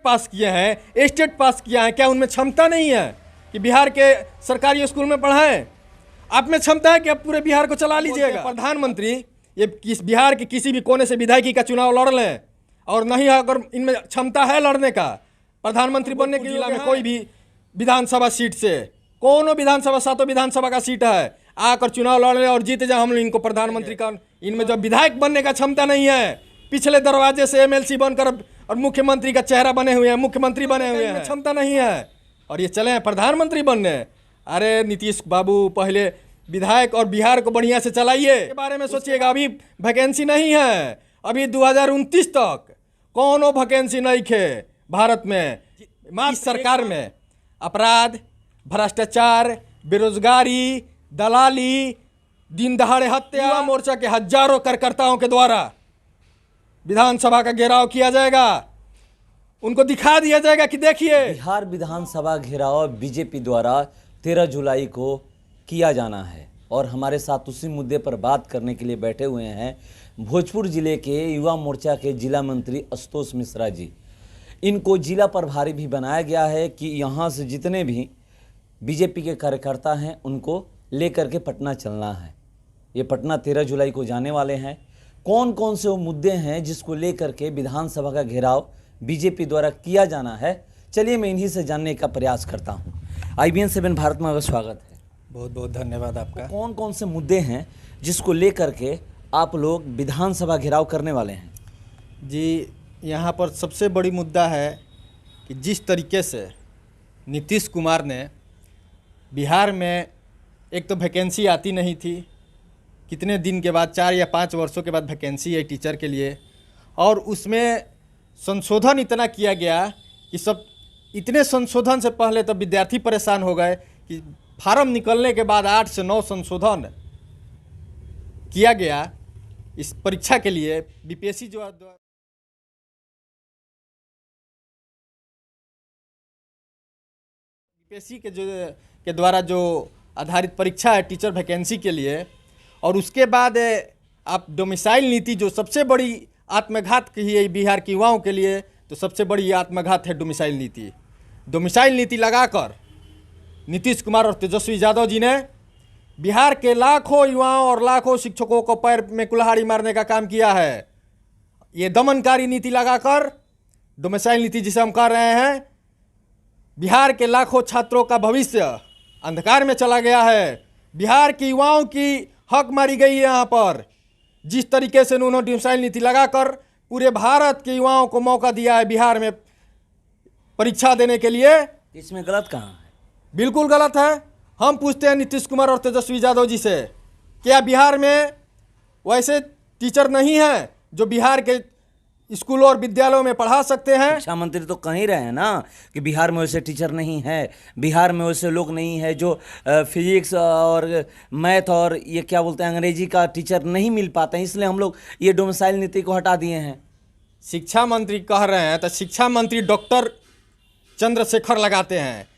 पास किए हैं, स्टेट पास किया है, क्या उनमें क्षमता नहीं है कि बिहार के सरकारी स्कूल में पढ़ाएं? आप में क्षमता है कि आप पूरे बिहार को चला लीजिएगा? प्रधानमंत्री ये बिहार के किसी भी कोने से विधायकी का चुनाव लड़ लें, और नहीं अगर इनमें क्षमता है लड़ने का, प्रधानमंत्री बनने के जिला में कोई भी विधानसभा सीट से, कोनो विधानसभा, 7 विधानसभा का सीट है, आकर चुनाव लड़ लें और जीत जाए, हम इनको प्रधानमंत्री का, इनमें जब विधायक बनने का क्षमता नहीं है, पिछले दरवाजे से एमएलसी बनकर और मुख्यमंत्री का चेहरा बने हुए हैं, मुख्यमंत्री बने हुए हैं, क्षमता नहीं है और ये चले हैं प्रधानमंत्री बनने। अरे नीतीश बाबू, पहले विधायक और बिहार को बढ़िया से चलाइए, के बारे में सोचिएगा। अभी वैकेंसी नहीं है, अभी 2029 तक कोनो वैकेंसी नहीं है भारत में। इस सरकार में अपराध, भ्रष्टाचार, बेरोजगारी, दलाली, दिन दहाड़े हत्या, युवा मोर्चा के हजारों कार्यकर्ताओं के द्वारा विधानसभा का घेराव किया जाएगा, उनको दिखा दिया जाएगा कि देखिए। बिहार विधानसभा घेराव बीजेपी द्वारा 13 जुलाई को किया जाना है और हमारे साथ उसी मुद्दे पर बात करने के लिए बैठे हुए हैं भोजपुर जिले के युवा मोर्चा के जिला मंत्री आशुतोष मिश्रा जी। इनको जिला प्रभारी भी बनाया गया है कि यहाँ से जितने भी बीजेपी के कार्यकर्ता हैं उनको लेकर के पटना चलना है। ये पटना 13 जुलाई को जाने वाले हैं। कौन कौन से वो मुद्दे हैं जिसको लेकर के विधानसभा का घेराव बीजेपी द्वारा किया जाना है, चलिए मैं इन्हीं से जानने का प्रयास करता हूँ। IBN 7 भारत में आपका स्वागत है। बहुत बहुत धन्यवाद आपका। कौन कौन से मुद्दे हैं जिसको लेकर के आप लोग विधानसभा घेराव करने वाले हैं? जी, यहाँ पर सबसे बड़ी मुद्दा है कि जिस तरीके से नीतीश कुमार ने बिहार में, एक तो वैकेंसी आती नहीं थी, कितने दिन के बाद, 4 या 5 वर्षों के बाद वैकेंसी है टीचर के लिए, और उसमें संशोधन इतना किया गया कि सब, इतने संशोधन से पहले तो विद्यार्थी परेशान हो गए कि फार्म निकलने के बाद 8 से 9 संशोधन किया गया इस परीक्षा के लिए। बीपीएससी के द्वारा जो आधारित परीक्षा है टीचर वैकेंसी के लिए, और उसके बाद आप डोमिसाइल नीति, जो सबसे बड़ी आत्मघात की है बिहार के युवाओं के लिए, तो सबसे बड़ी आत्मघात है डोमिसाइल नीति। डोमिसाइल नीति लगाकर नीतीश कुमार और तेजस्वी यादव जी ने बिहार के लाखों युवाओं और लाखों शिक्षकों को पैर में कुल्हाड़ी मारने का काम किया है। ये दमनकारी नीति लगाकर, डोमिसाइल नीति जिसे हम कह रहे हैं, बिहार के लाखों छात्रों का भविष्य अंधकार में चला गया है। बिहार के युवाओं की हक मारी गई है। यहाँ पर जिस तरीके से उन्होंने डोमिसाइल नीति लगाकर पूरे भारत के युवाओं को मौका दिया है बिहार में परीक्षा देने के लिए, इसमें गलत कहाँ है? बिल्कुल गलत है। हम पूछते हैं नीतीश कुमार और तेजस्वी यादव जी से, क्या बिहार में वैसे टीचर नहीं है जो बिहार के स्कूलों और विद्यालयों में पढ़ा सकते हैं? शिक्षा मंत्री तो कह ही रहे हैं ना कि बिहार में वैसे टीचर नहीं है, बिहार में वैसे लोग नहीं है जो फिजिक्स और मैथ और ये क्या बोलते हैं अंग्रेजी का टीचर नहीं मिल पाते हैं, इसलिए हम लोग ये डोमिसाइल नीति को हटा दिए हैं। शिक्षा मंत्री कह रहे हैं तो शिक्षा मंत्री डॉक्टर चंद्रशेखर लगाते हैं।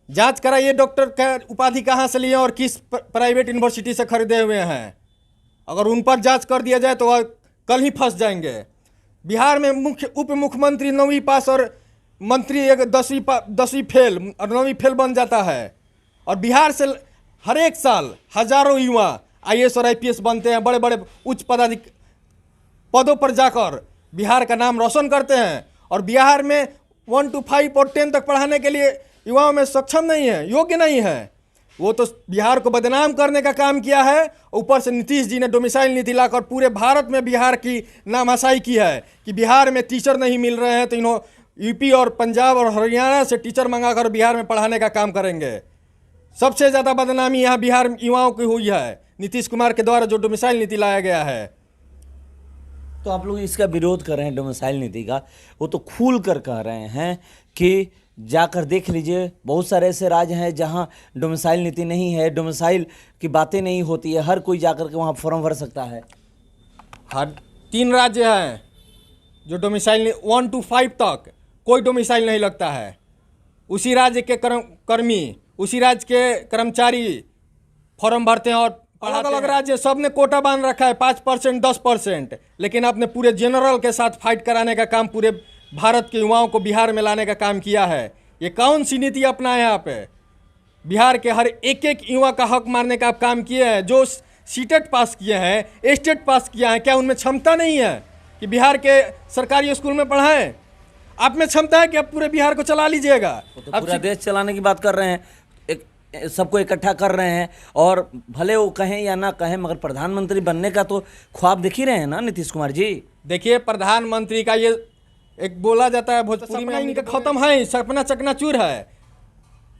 जांच कराइए डॉक्टर का उपाधि कहाँ से लिए और किस प्राइवेट यूनिवर्सिटी से खरीदे हुए हैं। अगर उन पर जांच कर दिया जाए तो वह कल ही फंस जाएंगे। बिहार में उप मुख्यमंत्री 9वीं पास और मंत्री एक 10वीं फेल और 9वीं फेल बन जाता है, और बिहार से हर एक साल हजारों युवा IAS और IPS बनते हैं, बड़े बड़े उच्च पदों पर जाकर बिहार का नाम रोशन करते हैं। और बिहार में 1 to 5 और 10 तक पढ़ाने के लिए युवाओं में सक्षम नहीं है, योग्य नहीं है। वो तो बिहार को बदनाम करने का काम किया है। ऊपर से नीतीश जी ने डोमिसाइल नीति लाकर पूरे भारत में बिहार की नामहसाई की है कि बिहार में टीचर नहीं मिल रहे हैं, तो इन्होंने यूपी और पंजाब और हरियाणा से टीचर मंगाकर बिहार में पढ़ाने का काम करेंगे। सबसे ज़्यादा बदनामी यहाँ बिहार युवाओं की हुई है नीतीश कुमार के द्वारा जो डोमिसाइल नीति लाया गया है। तो आप लोग इसका विरोध कर रहे हैं डोमिसाइल नीति का, वो तो खुल कर कह रहे हैं कि जाकर देख लीजिए, बहुत सारे ऐसे राज्य हैं जहां डोमिसाइल नीति नहीं है, डोमिसाइल की बातें नहीं होती है, हर कोई जाकर के वहां फॉर्म भर सकता है। हर 3 राज्य हैं जो डोमिसाइल 1 to 5 तक कोई डोमिसाइल नहीं लगता है। उसी राज्य के कर्मी, उसी राज्य के कर्मचारी फॉर्म भरते हैं और अलग अलग राज्य सब ने कोटा बांध रखा है 5%, 10%, लेकिन आपने पूरे जनरल के साथ फाइट कराने का काम पूरे भारत के युवाओं को बिहार में लाने का काम किया है। ये कौन सी नीति अपनाए आप? बिहार के हर एक एक युवा का हक मारने का आप काम किए हैं। जो सीटेट पास किए हैं, स्टेट पास किया है, क्या उनमें क्षमता नहीं है कि बिहार के सरकारी स्कूल में पढ़ाएं? आप में क्षमता है कि आप पूरे बिहार को चला लीजिएगा? तो पूरा देश चलाने की बात कर रहे हैं, सबको इकट्ठा कर रहे हैं, और भले वो कहें या ना कहें, मगर प्रधानमंत्री बनने का तो ख्वाब देख ही रहे हैं ना नीतीश कुमार जी। देखिए, प्रधानमंत्री का ये एक बोला जाता है भोजपुरी में, इनका खत्म है, सपना चकनाचूर है,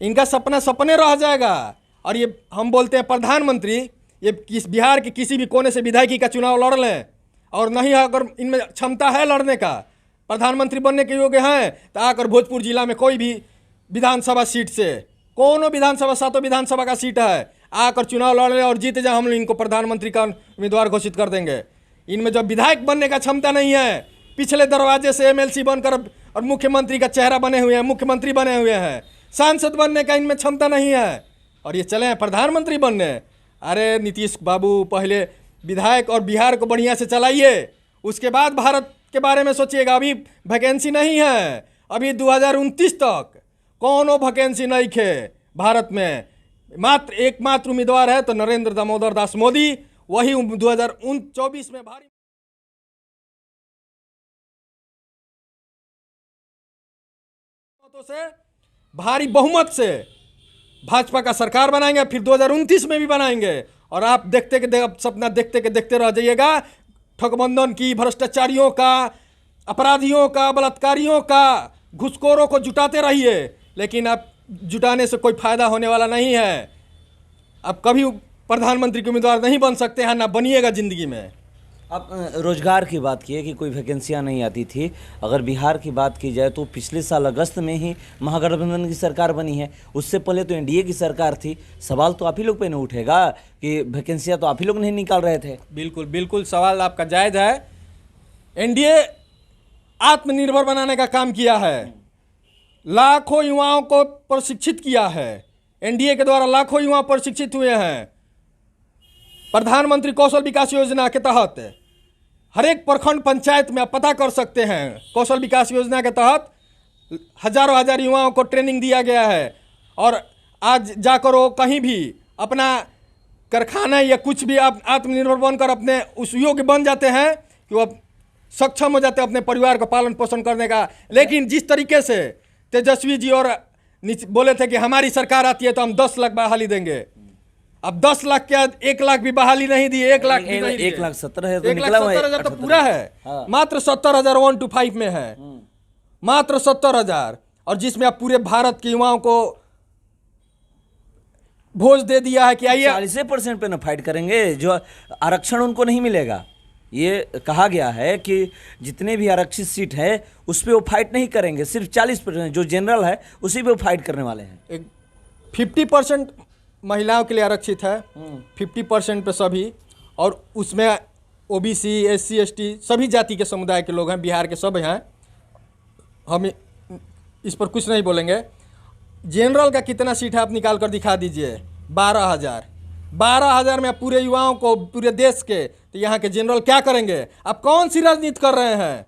इनका सपना सपने रह जाएगा। और ये हम बोलते हैं प्रधानमंत्री ये बिहार के किसी भी कोने से विधायकी का चुनाव लड़ लें, और नहीं अगर इनमें क्षमता है लड़ने का, प्रधानमंत्री बनने के योग्य हैं, तो आकर भोजपुर जिला में कोई भी विधानसभा सीट से, कोनो विधानसभा, 7 विधानसभा का सीट है, आकर चुनाव लड़ ले और जीते जाए, हम लोग इनको प्रधानमंत्री का उम्मीदवार घोषित कर देंगे। इनमें जब विधायक बनने का क्षमता नहीं है, पिछले दरवाजे से एमएलसी बनकर और मुख्यमंत्री का चेहरा बने हुए हैं, मुख्यमंत्री बने हुए हैं, सांसद बनने का इनमें क्षमता नहीं है, और ये चले हैं प्रधानमंत्री बनने। अरे नीतीश बाबू, पहले विधायक और बिहार को बढ़िया से चलाइए, उसके बाद भारत के बारे में सोचिएगा। अभी वैकेंसी नहीं है, अभी 2029 तक कोनो वैकेंसी नहीं थे भारत में। मात्र एकमात्र उम्मीदवार है तो नरेंद्र दामोदर दास मोदी, वही 2024 में भारी से, भारी बहुमत से भाजपा का सरकार बनाएंगे, फिर 2029 में भी बनाएंगे। और आप देखते के सपना देखते के देखते रह जाइएगा। ठगबंधन की, भ्रष्टाचारियों का, अपराधियों का, बलात्कारियों का, घुसखोरों को जुटाते रहिए, लेकिन आप जुटाने से कोई फायदा होने वाला नहीं है। आप कभी प्रधानमंत्री के उम्मीदवार नहीं बन सकते हैं, ना बनिएगा जिंदगी में। आप रोजगार की बात किए कि कोई वैकेंसियां नहीं आती थी। अगर बिहार की बात की जाए तो पिछले साल अगस्त में ही महागठबंधन की सरकार बनी है, उससे पहले तो एनडीए की सरकार थी। सवाल तो आप ही लोग पे नहीं उठेगा कि वैकेंसियां तो आप ही लोग नहीं निकाल रहे थे? बिल्कुल बिल्कुल, सवाल आपका जायज़ है। एनडीए आत्मनिर्भर बनाने का काम किया है, लाखों युवाओं को प्रशिक्षित किया है। एनडीए के द्वारा लाखों युवा प्रशिक्षित हुए हैं। प्रधानमंत्री कौशल विकास योजना के तहत हर एक प्रखंड पंचायत में आप पता कर सकते हैं, कौशल विकास योजना के तहत हजारों हजार युवाओं को ट्रेनिंग दिया गया है। और आज जाकर वो कहीं भी अपना कारखाना या कुछ भी आप आत्मनिर्भर बनकर अपने उस योग्य बन जाते हैं कि वो सक्षम हो जाते हैं अपने परिवार का पालन पोषण करने का। लेकिन जिस तरीके से तेजस्वी जी और बोले थे कि हमारी सरकार आती है तो हम 10 लाख बहाली देंगे, अब 10 लाख क्या 1 लाख भी बहाली नहीं दी, 1 लाख भी नहीं, 1,70,000 तो 1,70,000 तो पूरा है। हाँ। मात्र 70,000 125 में है, मात्र 70,000, और जिसमें आप पूरे भारत के युवाओं को भोज दे दिया है कि आइए 40% पे ना फाइट करेंगे, जो आरक्षण उनको नहीं मिलेगा। ये कहा गया है कि जितने भी आरक्षित सीट है उस पर वो फाइट नहीं करेंगे, सिर्फ 40% जो जनरल है उसी पे वो फाइट करने वाले हैं। 50% महिलाओं के लिए आरक्षित है, 50% पे सभी, और उसमें ओबीसी, एससी, एसटी सभी जाति के समुदाय के लोग हैं, बिहार के सब हैं। हम इस पर कुछ नहीं बोलेंगे। जनरल का कितना सीट है आप निकाल कर दिखा दीजिए, 12,000 में पूरे युवाओं को, पूरे देश के, तो यहाँ के जनरल क्या करेंगे? आप कौन सी राजनीति कर रहे हैं?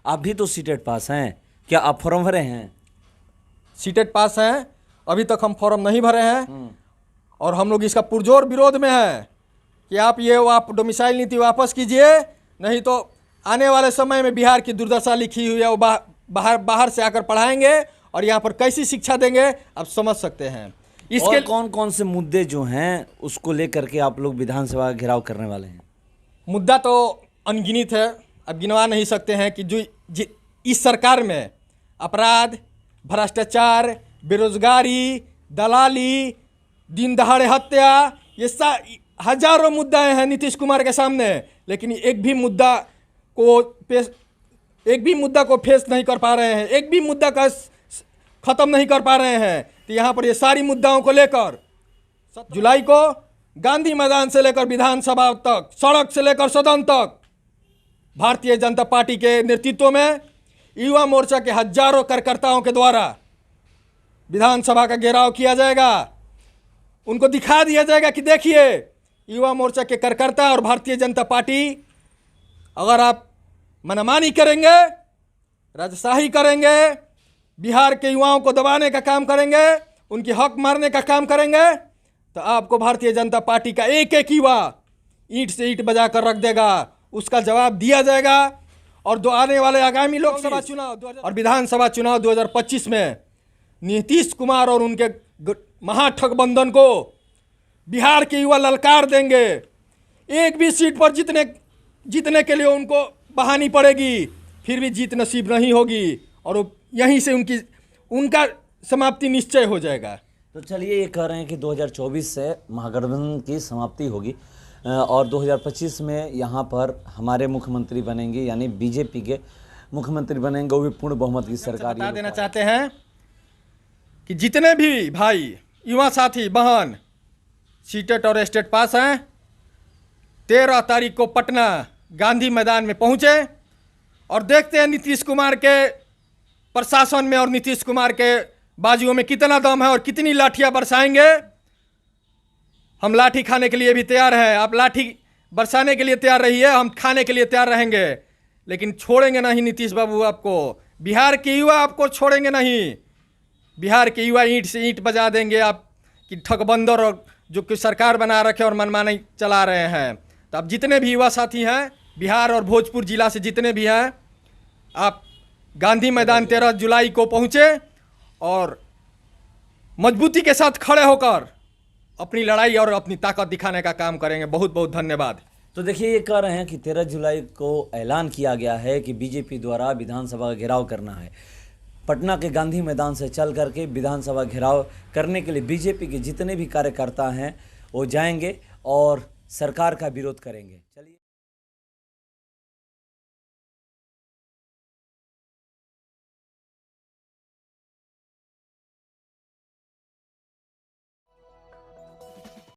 आप भी तो सीटेट पास हैं, क्या आप फॉर्म भरे हैं? सीटेट पास हैं, अभी तक हम फॉर्म नहीं भरे हैं, और हम लोग इसका पुरजोर विरोध में है कि आप डोमिसाइल नीति वापस कीजिए, नहीं तो आने वाले समय में बिहार की दुर्दशा लिखी हुई है, वो बाहर से आकर पढ़ाएंगे और यहाँ पर कैसी शिक्षा देंगे आप समझ सकते हैं। इसके कौन कौन से मुद्दे जो हैं उसको लेकर के आप लोग विधानसभा घेराव करने वाले हैं? मुद्दा तो अनगिनत है, अब गिनवा नहीं सकते हैं कि जो इस सरकार में अपराध, भ्रष्टाचार, बेरोजगारी, दलाली, दिन दहाड़े हत्या, ये हजारों मुद्दाएं हैं नीतीश कुमार के सामने, लेकिन एक भी मुद्दा को फेस नहीं कर पा रहे हैं, एक भी मुद्दा का खत्म नहीं कर पा रहे हैं। तो यहाँ पर ये सारी मुद्दाओं को लेकर 7 जुलाई को गांधी मैदान से लेकर विधानसभा तक, सड़क से लेकर सदन तक, भारतीय जनता पार्टी के नेतृत्व में युवा मोर्चा के हजारों कार्यकर्ताओं के द्वारा विधानसभा का घेराव किया जाएगा। उनको दिखा दिया जाएगा कि देखिए युवा मोर्चा के कार्यकर्ता और भारतीय जनता पार्टी, अगर आप मनमानी करेंगे राजशाही करेंगे, बिहार के युवाओं को दबाने का काम करेंगे, उनकी हक मारने का काम करेंगे, तो आपको भारतीय जनता पार्टी का एक एक युवा ईंट से ईंट बजा कर रख देगा। उसका जवाब दिया जाएगा। और आने वाले आगामी लोकसभा चुनाव और विधानसभा चुनाव 2025 में नीतीश कुमार और उनके महाठगबंधन को बिहार के युवा ललकार देंगे। एक भी सीट पर जीतने के लिए उनको बहानी पड़ेगी, फिर भी जीत नसीब नहीं होगी और यहीं से उनका समाप्ति निश्चय हो जाएगा। तो चलिए, ये कह रहे हैं कि 2024 से महागठबंधन की समाप्ति होगी और 2025 में यहाँ पर हमारे मुख्यमंत्री बनेंगे, यानी बीजेपी के मुख्यमंत्री बनेंगे, वो भी पूर्ण बहुमत की सरकार। बता देना चाहते हैं कि जितने भी भाई युवा साथी बहन सीटेट और स्टेट पास हैं, 13 तारीख को पटना गांधी मैदान में पहुँचे और देखते हैं नीतीश कुमार के प्रशासन में और नीतीश कुमार के बाजुओं में कितना दम है और कितनी लाठियां बरसाएंगे। हम लाठी खाने के लिए भी तैयार हैं। आप लाठी बरसाने के लिए तैयार रहिए, हम खाने के लिए तैयार रहेंगे, लेकिन छोड़ेंगे नहीं नीतीश बाबू आपको। बिहार के युवा आपको छोड़ेंगे नहीं। बिहार के युवा ईंट से ईंट बजा देंगे आपकी ठगबंदर और जो कि सरकार बना रखे और मनमानी चला रहे हैं। तो अब जितने भी युवा साथी हैं बिहार और भोजपुर जिला से जितने भी हैं, आप गांधी मैदान 13 जुलाई को पहुँचे और मजबूती के साथ खड़े होकर अपनी लड़ाई और अपनी ताकत दिखाने का काम करेंगे। बहुत बहुत धन्यवाद। तो देखिए, ये कह रहे हैं कि 13 जुलाई को ऐलान किया गया है कि बीजेपी द्वारा विधानसभा का घेराव करना है। पटना के गांधी मैदान से चल करके विधानसभा घेराव करने के लिए बीजेपी के जितने भी कार्यकर्ता हैं वो जाएंगे और सरकार का विरोध करेंगे। चलिए।